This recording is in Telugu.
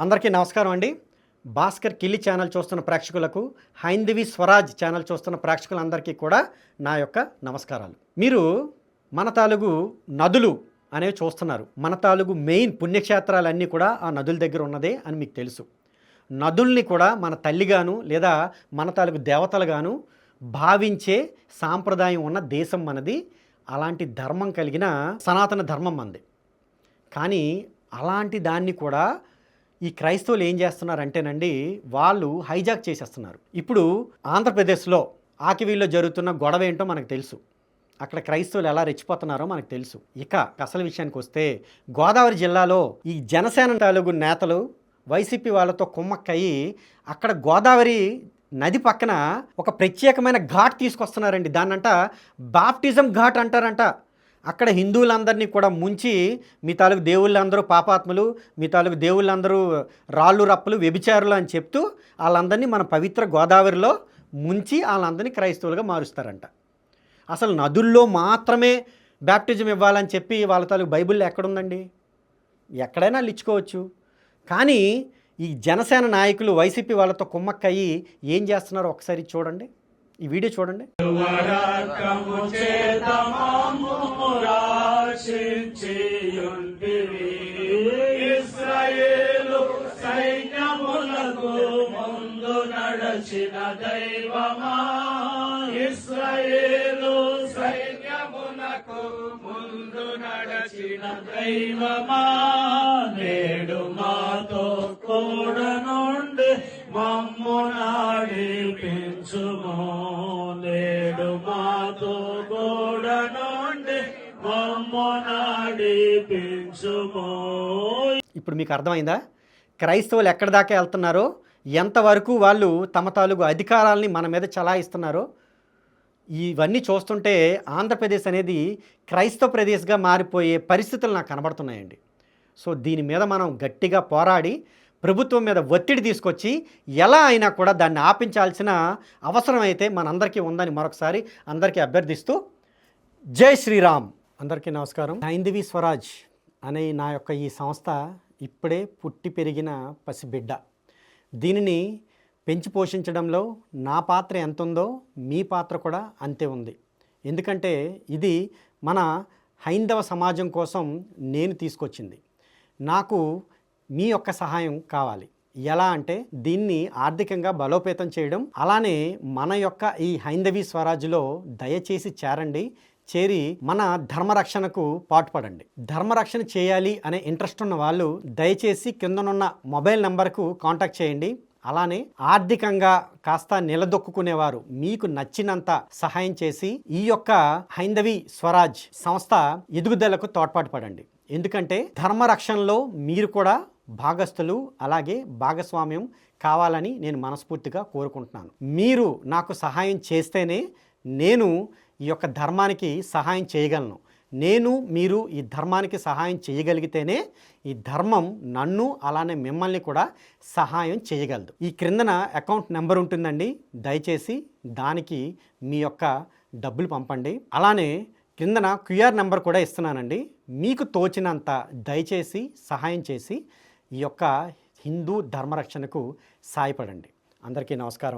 అందరికీ నమస్కారం అండి. భాస్కర్ కిల్లి ఛానల్ చూస్తున్న ప్రేక్షకులకు, హైందవి స్వరాజ్ ఛానల్ చూస్తున్న ప్రేక్షకులందరికీ కూడా నా యొక్క నమస్కారాలు. మీరు మన తాలూకు నదులు అనేవి చూస్తున్నారు. మన తాలూకు మెయిన్ పుణ్యక్షేత్రాలన్నీ కూడా ఆ నదుల దగ్గర ఉన్నదే అని మీకు తెలుసు. నదుల్ని కూడా మన తల్లిగాను లేదా మన తాలూకు దేవతలుగాను భావించే సాంప్రదాయం ఉన్న దేశం మనది. అలాంటి ధర్మం కలిగిన సనాతన ధర్మం మనది. కానీ అలాంటి దాన్ని కూడా ఈ క్రైస్తవులు ఏం చేస్తున్నారంటేనండి, వాళ్ళు హైజాక్ చేసేస్తున్నారు. ఇప్పుడు ఆంధ్రప్రదేశ్లో ఆకివీల్లో జరుగుతున్న గొడవ ఏంటో మనకు తెలుసు. అక్కడ క్రైస్తవులు ఎలా రెచ్చిపోతున్నారో మనకు తెలుసు. ఇక అసలు విషయానికి వస్తే, గోదావరి జిల్లాలో ఈ జనసేన తాలూకు నేతలు వైసీపీ వాళ్ళతో కుమ్మక్కయి అక్కడ గోదావరి నది పక్కన ఒక ప్రత్యేకమైన ఘాట్ తీసుకొస్తున్నారండి. దాన్నంట బాప్టిజం ఘాట్ అంటారంట. అక్కడ హిందువులందరినీ కూడా ముంచి, మీ తాలూకు దేవుళ్ళందరూ పాపాత్ములు, మీ తాలూకు దేవుళ్ళందరూ రాళ్ళు రప్పలు వ్యభిచారులు అని చెప్తూ వాళ్ళందరినీ మన పవిత్ర గోదావరిలో ముంచి వాళ్ళందరినీ క్రైస్తవులుగా మారుస్తారంట. అసలు నదుల్లో మాత్రమే బ్యాప్టిజం ఇవ్వాలని చెప్పి వాళ్ళ తాలూకు బైబిల్లో ఎక్కడుందండి? ఎక్కడైనా వాళ్ళు ఇచ్చుకోవచ్చు. కానీ ఈ జనసేన నాయకులు వైసీపీ వాళ్ళతో కుమ్మక్కయ్యి ఏం చేస్తున్నారో ఒకసారి చూడండి. ఈ వీడియో చూడండి. ఇశ్రాయేలు సైన్యములకు ముందు నడచిన దైవమా, ఇశ్రాయేలు సైన్యములకు ముందు నడచిన దైవమా, నేడు మాతో కూడా నుండి మమ్ము నడిపించుము, నేడు మాతో కూడా నుండి మమ్ము నడిపించుము. ఇప్పుడు మీకు అర్థమైందా? క్రైస్తవులు ఎక్కడి దాకా వెళ్తున్నారో, ఎంతవరకు వాళ్ళు తమ తాలూకు అధికారాలని మన మీద చలాయిస్తున్నారో ఇవన్నీ చూస్తుంటే ఆంధ్రప్రదేశ్ అనేది క్రైస్తవ ప్రదేశ్గా మారిపోయే పరిస్థితులు నాకు కనబడుతున్నాయండి. సో దీని మీద మనం గట్టిగా పోరాడి ప్రభుత్వం మీద ఒత్తిడి తీసుకొచ్చి ఎలా అయినా కూడా దాన్ని ఆపించాల్సిన అవసరం అయితే మనందరికీ ఉందని మరొకసారి అందరికీ అభ్యర్థిస్తూ, జై శ్రీరామ్. అందరికీ నమస్కారం. హైందవి స్వరాజ్ అనే నా యొక్క ఈ సంస్థ ఇప్పుడే పుట్టి పెరిగిన పసిబిడ్డ. దీనిని పెంచి పోషించడంలో నా పాత్ర ఎంత ఉందో మీ పాత్ర కూడా అంతే ఉంది. ఎందుకంటే ఇది మన హైందవ సమాజం కోసం నేను తీసుకొచ్చింది. నాకు మీ యొక్క సహాయం కావాలి. ఎలా అంటే దీన్ని ఆర్థికంగా బలోపేతం చేయడం, అలానే మన యొక్క ఈ హైందవి స్వరాజ్లో దయచేసి చేరి మన ధర్మరక్షణకు పాటుపడండి. ధర్మరక్షణ చేయాలి అనే ఇంట్రెస్ట్ ఉన్న వాళ్ళు దయచేసి కిందనున్న మొబైల్ నెంబర్కు కాంటాక్ట్ చేయండి. అలానే ఆర్థికంగా కాస్త నిలదొక్కునేవారు మీకు నచ్చినంత సహాయం చేసి ఈ యొక్క హైందవి స్వరాజ్ సంస్థ ఎదుగుదలకు తోడ్పాటు పడండి. ఎందుకంటే ధర్మరక్షణలో మీరు కూడా భాగస్థులు, అలాగే భాగస్వామ్యం కావాలని నేను మనస్ఫూర్తిగా కోరుకుంటున్నాను. మీరు నాకు సహాయం చేస్తేనే నేను ఈ యొక్క ధర్మానికి సహాయం చేయగలను. మీరు ఈ ధర్మానికి సహాయం చేయగలిగితేనే ఈ ధర్మం నన్ను అలానే మిమ్మల్ని కూడా సహాయం చేయగలదు. ఈ క్రిందన అకౌంట్ నెంబర్ ఉంటుందండి. దయచేసి దానికి మీ యొక్క డబ్బులు పంపండి. అలానే క్రిందన క్యూఆర్ నెంబర్ కూడా ఇస్తున్నానండి. మీకు తోచినంత దయచేసి సహాయం చేసి ఈ యొక్క హిందూ ధర్మరక్షణకు సాయపడండి. అందరికీ నమస్కారం.